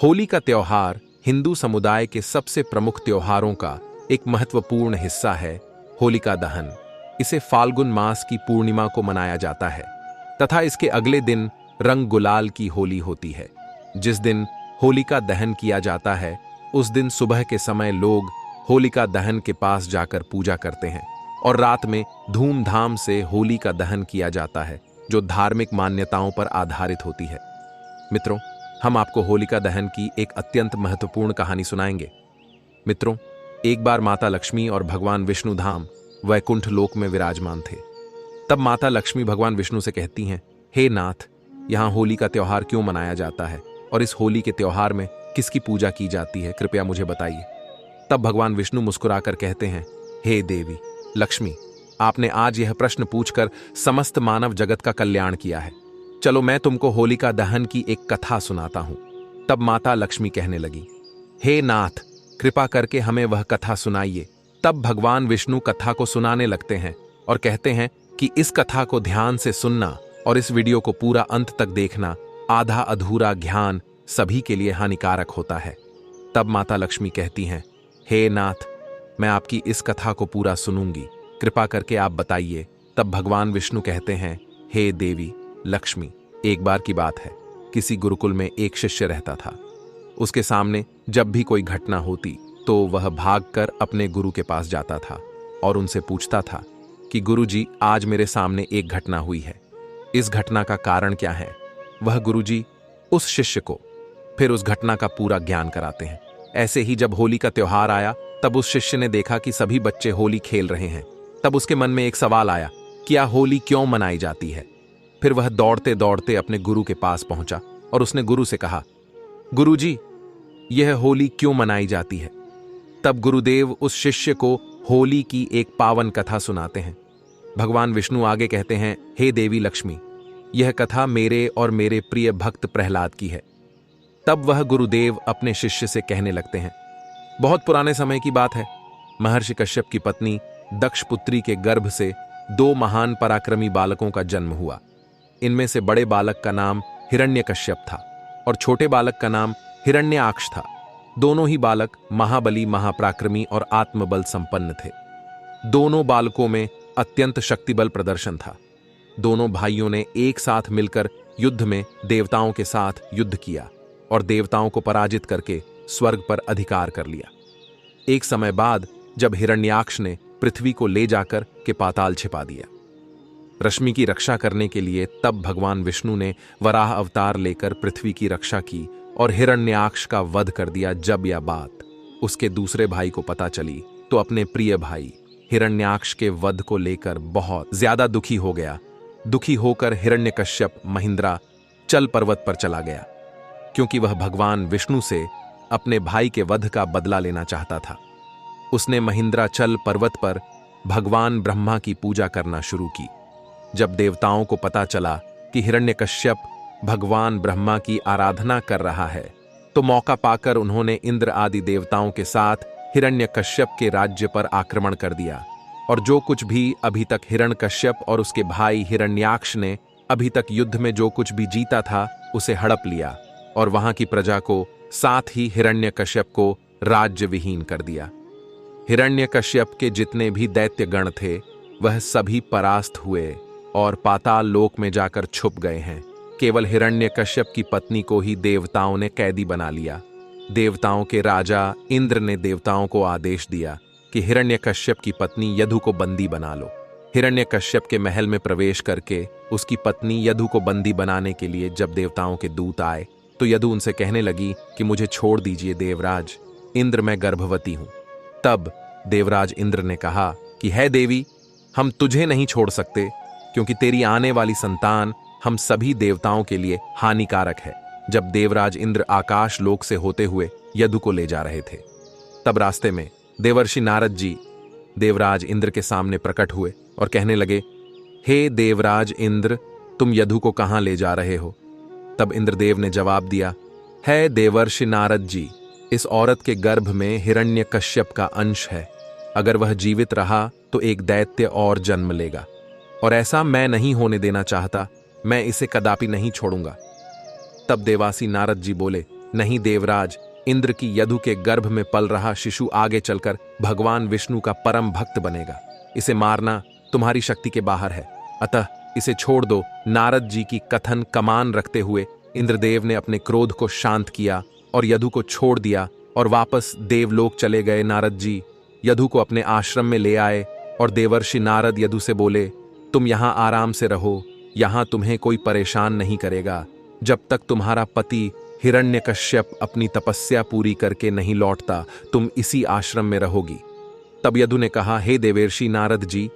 होली का त्योहार हिंदू समुदाय के सबसे प्रमुख त्योहारों का एक महत्वपूर्ण हिस्सा है। होलिका दहन इसे फाल्गुन मास की पूर्णिमा को मनाया जाता है तथा इसके अगले दिन रंग गुलाल की होली होती है। जिस दिन होलिका दहन किया जाता है उस दिन सुबह के समय लोग होलिका दहन के पास जाकर पूजा करते हैं और रात में धूमधाम से होली का दहन किया जाता है, जो धार्मिक मान्यताओं पर आधारित होती है। मित्रों, हम आपको होलिका दहन की एक अत्यंत महत्वपूर्ण कहानी सुनाएंगे। मित्रों, एक बार माता लक्ष्मी और भगवान विष्णु धाम वैकुंठ लोक में विराजमान थे। तब माता लक्ष्मी भगवान विष्णु से कहती हैं, हे नाथ, यहाँ होली का त्योहार क्यों मनाया जाता है और इस होली के त्योहार में किसकी पूजा की जाती है, कृपया मुझे बताइए। तब भगवान विष्णु मुस्कुराकर कहते हैं, हे देवी लक्ष्मी, आपने आज यह प्रश्न पूछकर समस्त मानव जगत का कल्याण किया है। चलो मैं तुमको होलिका दहन की एक कथा सुनाता हूं। तब माता लक्ष्मी कहने लगी, हे नाथ, कृपा करके हमें वह कथा सुनाइए। तब भगवान विष्णु कथा को सुनाने लगते हैं और कहते हैं कि इस कथा को ध्यान से सुनना और इस वीडियो को पूरा अंत तक देखना। आधा अधूरा ज्ञान सभी के लिए हानिकारक होता है। तब माता लक्ष्मी कहती हैं, हे नाथ, मैं आपकी इस कथा को पूरा सुनूंगी, कृपा करके आप बताइए। तब भगवान विष्णु कहते हैं, हे देवी लक्ष्मी, एक बार की बात है, किसी गुरुकुल में एक शिष्य रहता था। उसके सामने जब भी कोई घटना होती तो वह भागकर अपने गुरु के पास जाता था और उनसे पूछता था कि गुरुजी, आज मेरे सामने एक घटना हुई है, इस घटना का कारण क्या है। वह गुरुजी उस शिष्य को फिर उस घटना का पूरा ज्ञान कराते हैं। ऐसे ही जब होली का त्योहार आया तब उस शिष्य ने देखा कि सभी बच्चे होली खेल रहे हैं। तब उसके मन में एक सवाल आया, क्या होली क्यों मनाई जाती है। फिर वह दौड़ते दौड़ते अपने गुरु के पास पहुंचा और उसने गुरु से कहा, गुरुजी, यह होली क्यों मनाई जाती है। तब गुरुदेव उस शिष्य को होली की एक पावन कथा सुनाते हैं। भगवान विष्णु आगे कहते हैं, हे देवी लक्ष्मी, यह कथा मेरे और मेरे प्रिय भक्त प्रहलाद की है। तब वह गुरुदेव अपने शिष्य से कहने लगते हैं, बहुत पुराने समय की बात है, महर्षि कश्यप की पत्नी दक्ष पुत्री के गर्भ से 2 महान पराक्रमी बालकों का जन्म हुआ। इनमें से बड़े बालक का नाम हिरण्यकश्यप था और छोटे बालक का नाम हिरण्याक्ष था। दोनों ही बालक महाबली, महापराक्रमी और आत्मबल संपन्न थे। दोनों बालकों में अत्यंत शक्तिबल प्रदर्शन था। दोनों भाइयों ने एक साथ मिलकर युद्ध में देवताओं के साथ युद्ध किया और देवताओं को पराजित करके स्वर्ग पर अधिकार कर लिया। एक समय बाद जब हिरण्याक्ष ने पृथ्वी को ले जाकर के पाताल छिपा दिया, रश्मि की रक्षा करने के लिए, तब भगवान विष्णु ने वराह अवतार लेकर पृथ्वी की रक्षा की और हिरण्याक्ष का वध कर दिया। जब यह बात उसके दूसरे भाई को पता चली तो अपने प्रिय भाई हिरण्याक्ष के वध को लेकर बहुत ज्यादा दुखी हो गया। दुखी होकर हिरण्यकश्यप महिंद्राचल पर्वत पर चला गया, क्योंकि वह भगवान विष्णु से अपने भाई के वध का बदला लेना चाहता था। उसने महिंद्राचल पर्वत पर भगवान ब्रह्मा की पूजा करना शुरू की। जब देवताओं को पता चला कि हिरण्यकश्यप भगवान ब्रह्मा की आराधना कर रहा है तो मौका पाकर उन्होंने इंद्र आदि देवताओं के साथ हिरण्यकश्यप के राज्य पर आक्रमण कर दिया और जो कुछ भी अभी तक हिरण्यकश्यप और उसके भाई हिरण्याक्ष ने अभी तक युद्ध में जो कुछ भी जीता था उसे हड़प लिया और वहां की प्रजा को, साथ ही हिरण्यकश्यप को राज्य विहीन कर दिया। हिरण्यकश्यप के जितने भी दैत्य गण थे वह सभी परास्त हुए और पाताल लोक में जाकर छुप गए हैं। केवल हिरण्यकश्यप की पत्नी को ही देवताओं ने कैदी बना लिया। देवताओं के राजा इंद्र ने देवताओं को आदेश दिया कि हिरण्यकश्यप की पत्नी यदु को बंदी बना लो। हिरण्यकश्यप के महल में प्रवेश करके उसकी पत्नी यदु को बंदी बनाने के लिए जब देवताओं के दूत आए तो यदु उनसे कहने लगी कि मुझे छोड़ दीजिए देवराज इंद्र, मैं गर्भवती हूं। तब देवराज इंद्र ने कहा कि है देवी, हम तुझे नहीं छोड़ सकते, क्योंकि तेरी आने वाली संतान हम सभी देवताओं के लिए हानिकारक है। जब देवराज इंद्र आकाश लोक से होते हुए यदु को ले जा रहे थे तब रास्ते में देवर्षि नारद जी देवराज इंद्र के सामने प्रकट हुए और कहने लगे, हे देवराज इंद्र, तुम यदु को कहां ले जा रहे हो। तब इंद्रदेव ने जवाब दिया, है देवर्षि नारद जी, इस औरत के गर्भ में हिरण्यकश्यप का अंश है। अगर वह जीवित रहा तो एक दैत्य और जन्म लेगा और ऐसा मैं नहीं होने देना चाहता। मैं इसे कदापि नहीं छोड़ूंगा। तब देवासी नारद जी बोले, नहीं देवराज, इंद्र की यदु के गर्भ में पल रहा शिशु आगे चलकर भगवान विष्णु का परम भक्त बनेगा। इसे मारना तुम्हारी शक्ति के बाहर है, अतः इसे छोड़ दो। नारद जी की कथन कमान रखते हुए इंद्रदेव ने अपने क्रोध को शांत किया और यदु को छोड़ दिया और वापस देवलोक चले गए। नारद जी यदु को अपने आश्रम में ले आए और देवर्षि नारद यदु से बोले, तुम यहाँ आराम से रहो, यहाँ तुम्हें कोई परेशान नहीं करेगा जब तक तुम्हारा पति हिरण्यकश्यप अपनी तपस्या पूरी करके नहीं लौटता, तुम इसी आश्रम में रहोगी। तब यदु ने कहा, हे देवर्षि नारद जी,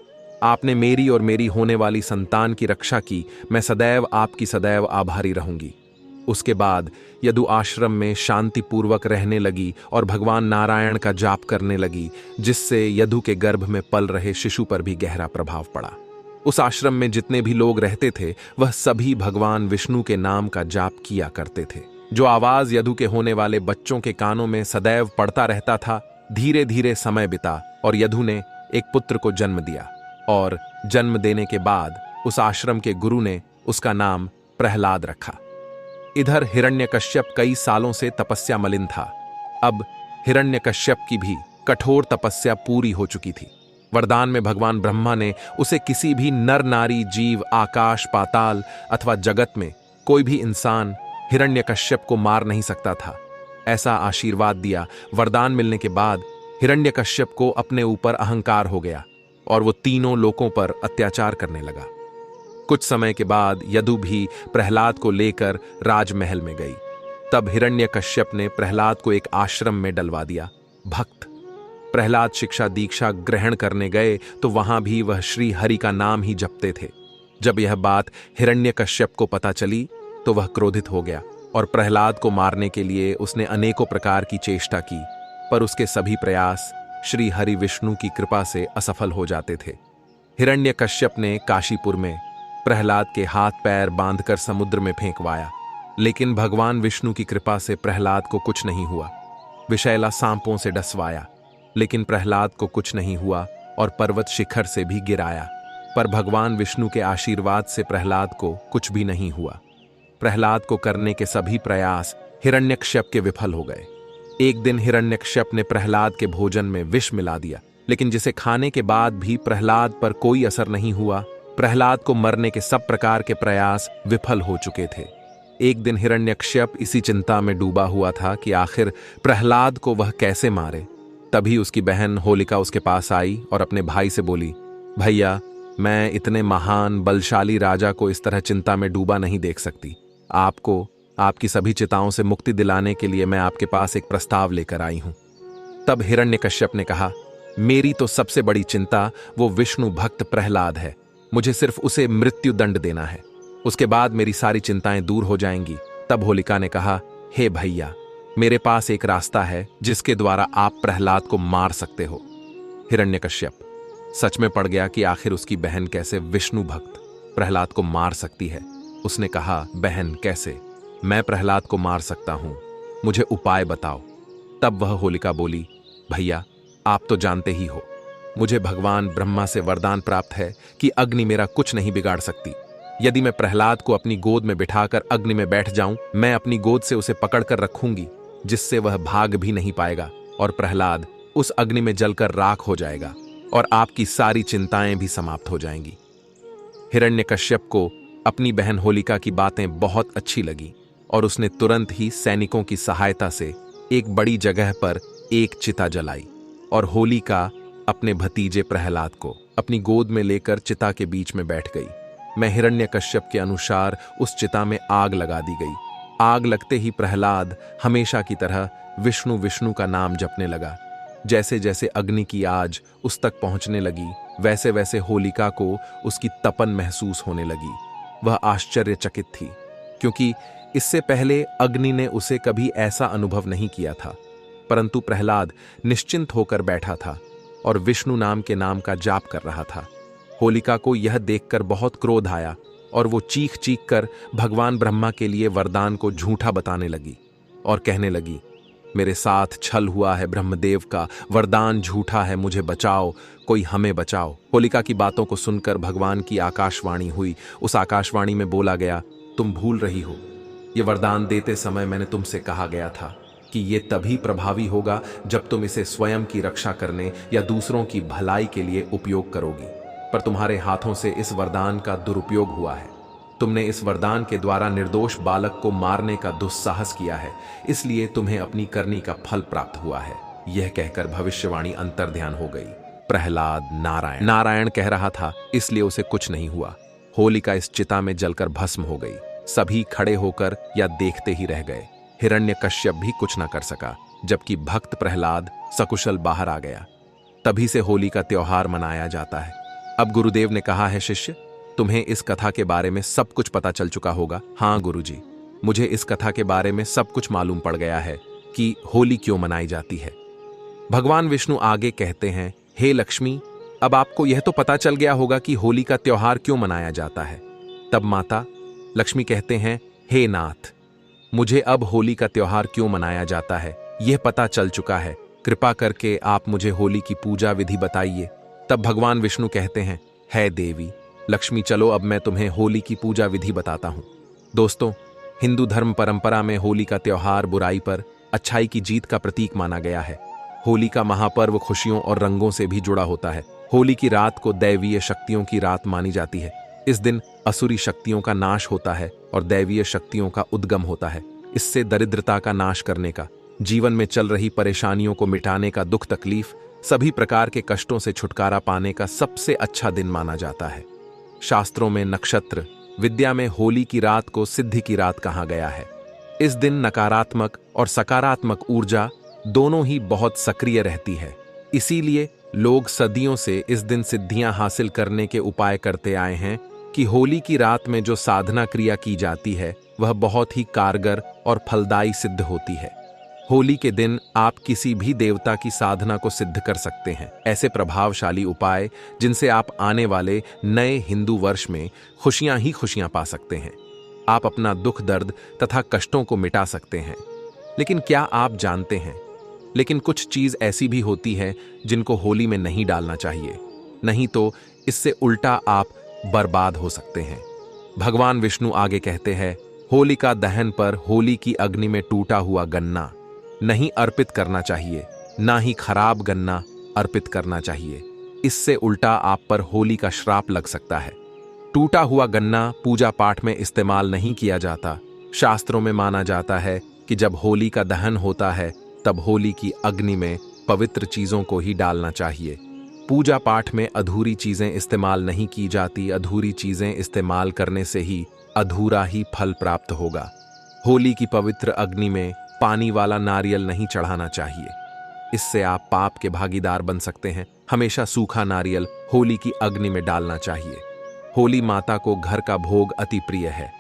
आपने मेरी और मेरी होने वाली संतान की रक्षा की, मैं सदैव आपकी सदैव आभारी रहूंगी। उसके बाद यदु आश्रम में शांतिपूर्वक रहने लगी और भगवान नारायण का जाप करने लगी, जिससे यदु के गर्भ में पल रहे शिशु पर भी गहरा प्रभाव पड़ा। उस आश्रम में जितने भी लोग रहते थे वह सभी भगवान विष्णु के नाम का जाप किया करते थे। जो आवाज यदु के होने वाले बच्चों के कानों में सदैव पड़ता रहता था। धीरे धीरे समय बिता और यदु ने एक पुत्र को जन्म दिया और जन्म देने के बाद उस आश्रम के गुरु ने उसका नाम प्रहलाद रखा। इधर हिरण्यकश्यप कई सालों से तपस्या मलिन था। अब हिरण्यकश्यप की भी कठोर तपस्या पूरी हो चुकी थी। वरदान में भगवान ब्रह्मा ने उसे किसी भी नर नारी जीव, आकाश पाताल अथवा जगत में कोई भी इंसान हिरण्यकश्यप को मार नहीं सकता था, ऐसा आशीर्वाद दिया। वरदान मिलने के बाद हिरण्यकश्यप को अपने ऊपर अहंकार हो गया और वो तीनों लोकों पर अत्याचार करने लगा। कुछ समय के बाद यदु भी प्रहलाद को लेकर राजमहल में गई। तब हिरण्यकश्यप ने प्रहलाद को एक आश्रम में डलवा दिया। भक्त प्रहलाद शिक्षा दीक्षा ग्रहण करने गए तो वहां भी वह श्री हरि का नाम ही जपते थे। जब यह बात हिरण्यकश्यप को पता चली तो वह क्रोधित हो गया और प्रहलाद को मारने के लिए उसने अनेकों प्रकार की चेष्टा की, पर उसके सभी प्रयास श्री हरि विष्णु की कृपा से असफल हो जाते थे। हिरण्यकश्यप ने काशीपुर में प्रहलाद के हाथ पैर बांधकर समुद्र में फेंकवाया, लेकिन भगवान विष्णु की कृपा से प्रहलाद को कुछ नहीं हुआ। विषैला सांपों से डसवाया, लेकिन प्रहलाद को कुछ नहीं हुआ और पर्वत शिखर से भी गिराया, पर भगवान विष्णु के आशीर्वाद से प्रहलाद को कुछ भी नहीं हुआ। प्रहलाद को करने के सभी प्रयास हिरण्यकश्यप के विफल हो गए। एक दिन हिरण्यकश्यप ने प्रहलाद के भोजन में विष मिला दिया, लेकिन जिसे खाने के बाद भी प्रहलाद पर कोई असर नहीं हुआ। प्रहलाद को मरने के सब प्रकार के प्रयास विफल हो चुके थे। एक दिन हिरण्यकश्यप इसी चिंता में डूबा हुआ था कि आखिर प्रहलाद को वह कैसे मारे। तभी उसकी बहन होलिका उसके पास आई और अपने भाई से बोली, भैया, मैं इतने महान बलशाली राजा को इस तरह चिंता में डूबा नहीं देख सकती। आपको आपकी सभी चिंताओं से मुक्ति दिलाने के लिए मैं आपके पास एक प्रस्ताव लेकर आई हूं। तब हिरण्यकश्यप ने कहा, मेरी तो सबसे बड़ी चिंता वो विष्णु भक्त प्रहलाद है। मुझे सिर्फ उसे मृत्यु दंड देना है, उसके बाद मेरी सारी चिंताएं दूर हो जाएंगी। तब होलिका ने कहा, हे भैया, मेरे पास एक रास्ता है जिसके द्वारा आप प्रहलाद को मार सकते हो। हिरण्यकश्यप सच में पड़ गया कि आखिर उसकी बहन कैसे विष्णु भक्त प्रहलाद को मार सकती है। उसने कहा, बहन, कैसे? मैं प्रहलाद को मार सकता हूं, मुझे उपाय बताओ। तब वह होलिका बोली, भैया, आप तो जानते ही हो, मुझे भगवान ब्रह्मा से वरदान प्राप्त है कि अग्नि मेरा कुछ नहीं बिगाड़ सकती। यदि मैं प्रहलाद को अपनी गोद में बिठाकर अग्नि में बैठ जाऊं, मैं अपनी गोद से उसे पकड़कर रखूंगी, जिससे वह भाग भी नहीं पाएगा और प्रहलाद उस अग्नि में जलकर राख हो जाएगा और आपकी सारी चिंताएं भी समाप्त हो जाएंगी। हिरण्यकश्यप को अपनी बहन होलिका की बातें बहुत अच्छी लगी और उसने तुरंत ही सैनिकों की सहायता से एक बड़ी जगह पर एक चिता जलाई और होलिका अपने भतीजे प्रहलाद को अपनी गोद में लेकर चिता के बीच में बैठ गई। मैं हिरण्यकश्यप के अनुसार उस चिता में आग लगा दी गई। आग लगते ही प्रहलाद हमेशा की तरह विष्णु विष्णु का नाम जपने लगा। जैसे जैसे अग्नि की आग उस तक पहुंचने लगी, वैसे वैसे होलिका को उसकी तपन महसूस होने लगी। वह आश्चर्यचकित थी, क्योंकि इससे पहले अग्नि ने उसे कभी ऐसा अनुभव नहीं किया था। परंतु प्रहलाद निश्चिंत होकर बैठा था और विष्णु नाम के नाम का जाप कर रहा था। होलिका को यह देखकर बहुत क्रोध आया और वो चीख चीख कर भगवान ब्रह्मा के लिए वरदान को झूठा बताने लगी और कहने लगी, मेरे साथ छल हुआ है, ब्रह्मदेव का वरदान झूठा है, मुझे बचाओ, कोई हमें बचाओ। होलिका की बातों को सुनकर भगवान की आकाशवाणी हुई। उस आकाशवाणी में बोला गया, तुम भूल रही हो, ये वरदान देते समय मैंने तुमसे कहा गया था कि ये तभी प्रभावी होगा जब तुम इसे स्वयं की रक्षा करने या दूसरों की भलाई के लिए उपयोग करोगी, पर तुम्हारे हाथों से इस वरदान का दुरुपयोग हुआ है। तुमने इस वरदान के द्वारा निर्दोष बालक को मारने का दुस्साहस किया है, इसलिए तुम्हें अपनी करनी का फल प्राप्त हुआ है। यह कहकर भविष्यवाणी अंतर्ध्यान हो गई। प्रहलाद नारायण कह रहा था, इसलिए उसे कुछ नहीं हुआ। होलिका इस चिता में जलकर भस्म हो गई। सभी खड़े होकर या देखते ही रह गए। हिरण्यकश्यप भी कुछ न कर सका, जबकि भक्त प्रहलाद सकुशल बाहर आ गया। तभी से होली का त्योहार मनाया जाता है। अब गुरुदेव ने कहा है, शिष्य, तुम्हें इस कथा के बारे में सब कुछ पता चल चुका होगा। हाँ गुरुजी, मुझे इस कथा के बारे में सब कुछ मालूम पड़ गया है कि होली क्यों मनाई जाती है। भगवान विष्णु आगे कहते हैं, हे लक्ष्मी, अब आपको यह तो पता चल गया होगा कि होली का त्योहार क्यों मनाया जाता है। तब माता लक्ष्मी कहते हैं, हे नाथ, मुझे अब होली का त्योहार क्यों मनाया जाता है यह पता चल चुका है। कृपा करके आप मुझे होली की पूजा विधि बताइए। तब भगवान विष्णु कहते हैं, हे देवी लक्ष्मी, चलो अब मैं तुम्हें होली की पूजा विधि बताता हूं। दोस्तों, हिंदू धर्म परंपरा में होली का त्योहार बुराई पर अच्छाई की जीत का प्रतीक माना गया है। होली का महापर्व खुशियों और रंगों से भी जुड़ा होता है। होली की रात को दैवीय शक्तियों की रात मानी जाती है। इस दिन असुरी शक्तियों का नाश होता है और दैवीय शक्तियों का उद्गम होता है। इससे दरिद्रता का नाश करने का, जीवन में चल रही परेशानियों को मिटाने का, दुख तकलीफ सभी प्रकार के कष्टों से छुटकारा पाने का सबसे अच्छा दिन माना जाता है। शास्त्रों में नक्षत्र विद्या में होली की रात को सिद्धि की रात कहा गया है। इस दिन नकारात्मक और सकारात्मक ऊर्जा दोनों ही बहुत सक्रिय रहती है। इसीलिए लोग सदियों से इस दिन सिद्धियां हासिल करने के उपाय करते आए हैं कि होली की रात में जो साधना क्रिया की जाती है वह बहुत ही कारगर और फलदायी सिद्ध होती है। होली के दिन आप किसी भी देवता की साधना को सिद्ध कर सकते हैं। ऐसे प्रभावशाली उपाय जिनसे आप आने वाले नए हिंदू वर्ष में खुशियां ही खुशियां पा सकते हैं। आप अपना दुख दर्द तथा कष्टों को मिटा सकते हैं। लेकिन क्या आप जानते हैं, लेकिन कुछ चीज ऐसी भी होती है जिनको होली में नहीं डालना चाहिए, नहीं तो इससे उल्टा आप बर्बाद हो सकते हैं। भगवान विष्णु आगे कहते हैं, होलिका दहन पर होली की अग्नि में टूटा हुआ गन्ना नहीं अर्पित करना चाहिए, ना ही खराब गन्ना अर्पित करना चाहिए। इससे उल्टा आप पर होली का श्राप लग सकता है। टूटा हुआ गन्ना पूजा पाठ में इस्तेमाल नहीं किया जाता। शास्त्रों में माना जाता है कि जब होली का दहन होता है तब होली की अग्नि में पवित्र चीजों को ही डालना चाहिए। पूजा पाठ में अधूरी चीजें इस्तेमाल नहीं की जाती। अधूरी चीजें इस्तेमाल करने से ही अधूरा ही फल प्राप्त होगा। होली की पवित्र अग्नि में पानी वाला नारियल नहीं चढ़ाना चाहिए, इससे आप पाप के भागीदार बन सकते हैं। हमेशा सूखा नारियल होली की अग्नि में डालना चाहिए। होली माता को घर का भोग अति प्रिय है।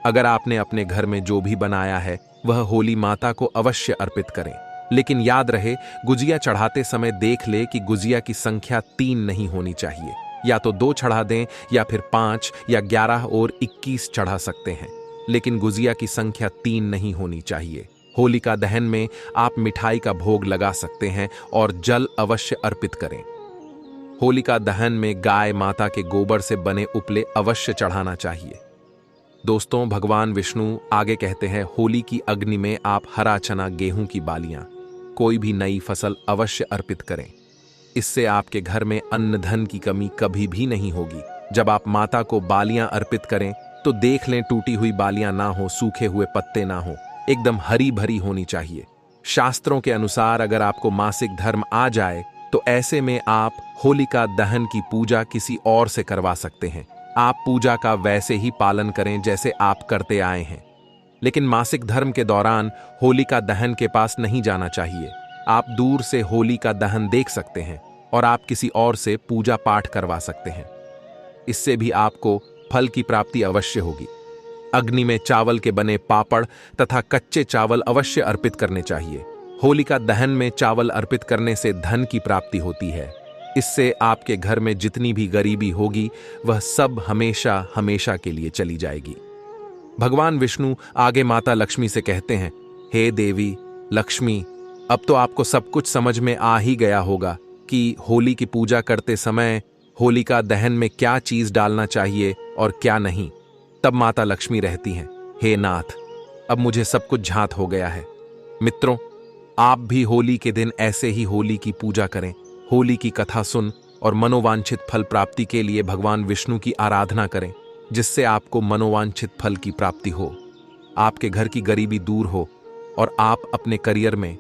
अगर आपने अपने घर में जो भी बनाया है वह होली माता को अवश्य अर्पित करें। लेकिन याद रहे, गुजिया चढ़ाते समय देख ले कि गुजिया की संख्या 3 नहीं होनी चाहिए। या तो 2 चढ़ा दें या फिर 5 या 11 और 21 चढ़ा सकते हैं, लेकिन गुजिया की संख्या 3 नहीं होनी चाहिए। होलिका दहन में आप मिठाई का भोग लगा सकते हैं और जल अवश्य अर्पित करें। होलिका दहन में गाय माता के गोबर से बने उपले अवश्य चढ़ाना चाहिए। दोस्तों, भगवान विष्णु आगे कहते हैं, होली की अग्नि में आप हरा चना, गेहूं की बालियां, कोई भी नई फसल अवश्य अर्पित करें। इससे आपके घर में अन्न धन की कमी कभी भी नहीं होगी। जब आप माता को बालियां अर्पित करें तो देख लें टूटी हुई बालियां ना हो, सूखे हुए पत्ते ना हो, एकदम हरी भरी होनी चाहिए। शास्त्रों के अनुसार अगर आपको मासिक धर्म आ जाए तो ऐसे में आप होलिका दहन की पूजा किसी और से करवा सकते हैं। आप पूजा का वैसे ही पालन करें जैसे आप करते आए हैं, लेकिन मासिक धर्म के दौरान होलिका दहन के पास नहीं जाना चाहिए। आप दूर से होलिका दहन देख सकते हैं और आप किसी और से पूजा पाठ करवा सकते हैं। इससे भी आपको फल की प्राप्ति अवश्य होगी। अग्नि में चावल के बने पापड़ तथा कच्चे चावल अवश्य अर्पित करने चाहिए। होलिका दहन में चावल अर्पित करने से धन की प्राप्ति होती है। इससे आपके घर में जितनी भी गरीबी होगी वह सब हमेशा हमेशा के लिए चली जाएगी। भगवान विष्णु आगे माता लक्ष्मी से कहते हैं, हे देवी लक्ष्मी, अब तो आपको सब कुछ समझ में आ ही गया होगा कि होली की पूजा करते समय होलिका दहन में क्या चीज डालना चाहिए और क्या नहीं। तब माता लक्ष्मी रहती हैं, हे नाथ, अब मुझे सब कुछ झात हो गया है। मित्रों, आप भी होली के दिन ऐसे ही होली की पूजा करें, होली की कथा सुन और मनोवांछित फल प्राप्ति के लिए भगवान विष्णु की आराधना करें, जिससे आपको मनोवांछित फल की प्राप्ति हो, आपके घर की गरीबी दूर हो और आप अपने करियर में